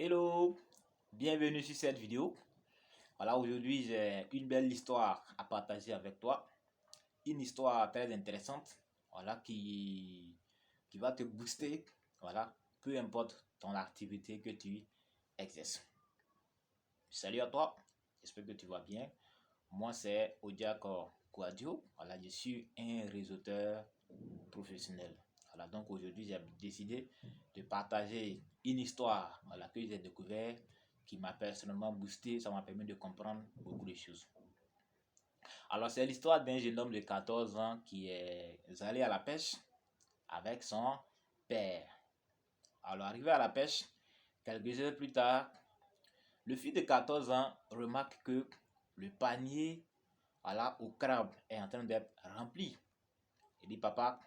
Hello, bienvenue sur cette vidéo. Voilà, aujourd'hui j'ai une belle histoire à partager avec toi. Une histoire très intéressante, voilà, qui va te booster, voilà, peu importe ton activité que tu exerces. Salut à toi, j'espère que tu vas bien. Moi c'est Odiako Kouadio, voilà, je suis un réseauteur professionnel. Voilà, donc aujourd'hui j'ai décidé de partager une histoire, voilà, que j'ai découvert, qui m'a personnellement boosté, ça m'a permis de comprendre beaucoup de choses. Alors c'est l'histoire d'un jeune homme de 14 ans qui est allé à la pêche avec son père. Alors arrivé à la pêche, quelques heures plus tard, le fils de 14 ans remarque que le panier, voilà, au crabe est en train d'être rempli. Il dit: papa,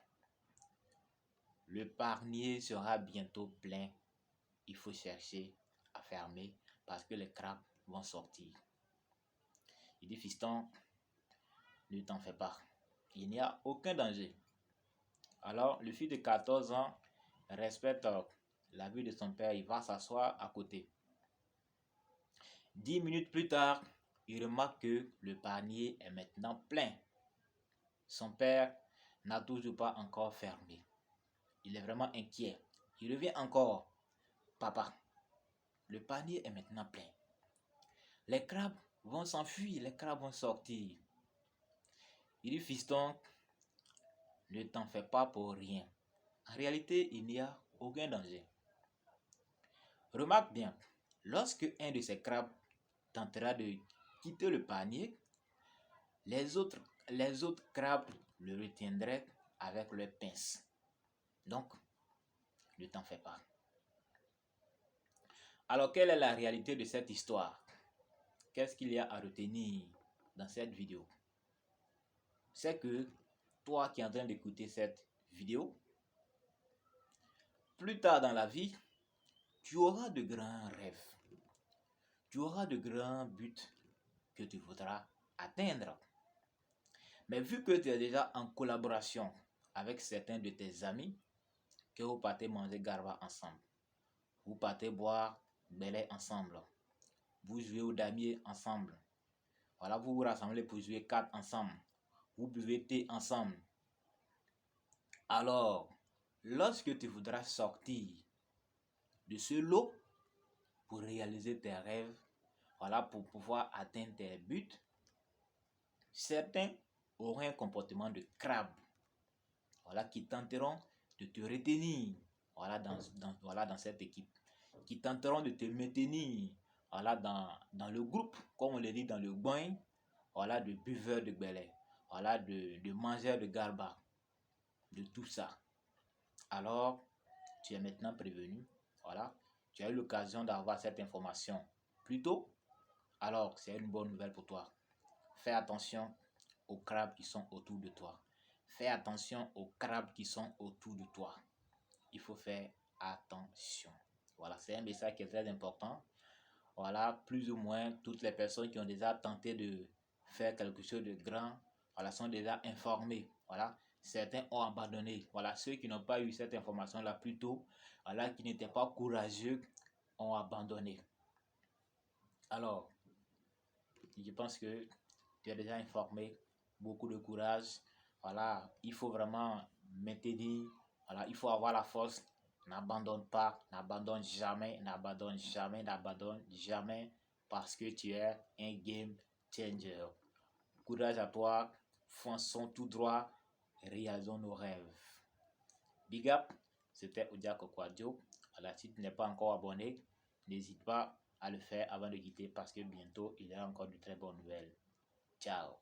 le panier sera bientôt plein. Il faut chercher à fermer parce que les crabes vont sortir. Il dit: fiston, ne t'en fais pas. Il n'y a aucun danger. Alors, le fils de 14 ans respecte la vue de son père. Il va s'asseoir à côté. 10 minutes plus tard, il remarque que le panier est maintenant plein. Son père n'a toujours pas encore fermé. Il est vraiment inquiet. Il revient encore: papa, le panier est maintenant plein. Les crabes vont s'enfuir, les crabes vont sortir. Il dit: fiston, ne t'en fais pas pour rien. En réalité, il n'y a aucun danger. Remarque bien, lorsque un de ces crabes tentera de quitter le panier, les autres crabes le retiendraient avec leurs pinces. Donc, ne t'en fais pas. Alors, quelle est la réalité de cette histoire? Qu'est-ce qu'il y a à retenir dans cette vidéo? C'est que toi qui es en train d'écouter cette vidéo, plus tard dans la vie, tu auras de grands rêves. Tu auras de grands buts que tu voudras atteindre. Mais vu que tu es déjà en collaboration avec certains de tes amis, que vous partez manger garba ensemble, vous partez boire belé ensemble, vous jouez au damier ensemble, voilà, vous vous rassemblez pour jouer cartes ensemble, vous buvez thé ensemble. Alors, lorsque tu voudras sortir de ce lot pour réaliser tes rêves, voilà, pour pouvoir atteindre tes buts, certains auront un comportement de crabe, voilà, qui tenteront de te retenir, voilà, dans cette équipe, qui tenteront de te maintenir, voilà, dans le groupe, comme on le dit dans le coin, voilà, de buveurs de belé, voilà, de mangeurs de garba, de tout ça. Alors, tu es maintenant prévenu, voilà, tu as eu l'occasion d'avoir cette information plus tôt, alors c'est une bonne nouvelle pour toi. Fais attention aux crabes qui sont autour de toi. Fais attention aux crabes qui sont autour de toi. Il faut faire attention. Voilà, c'est un message qui est très important. Voilà, plus ou moins toutes les personnes qui ont déjà tenté de faire quelque chose de grand, voilà, sont déjà informées. Voilà, certains ont abandonné. Voilà, ceux qui n'ont pas eu cette information-là plus tôt, voilà, qui n'étaient pas courageux, ont abandonné. Alors, je pense que tu es déjà informé, beaucoup de courage. Voilà, il faut vraiment maintenir, voilà, il faut avoir la force. N'abandonne pas, n'abandonne jamais, n'abandonne jamais, n'abandonne jamais, parce que tu es un game changer. Courage à toi, fonçons tout droit, réalisons nos rêves. Big up, c'était Odiako Kouadio. Voilà, si tu n'es pas encore abonné, n'hésite pas à le faire avant de quitter parce que bientôt il y a encore de très bonnes nouvelles. Ciao.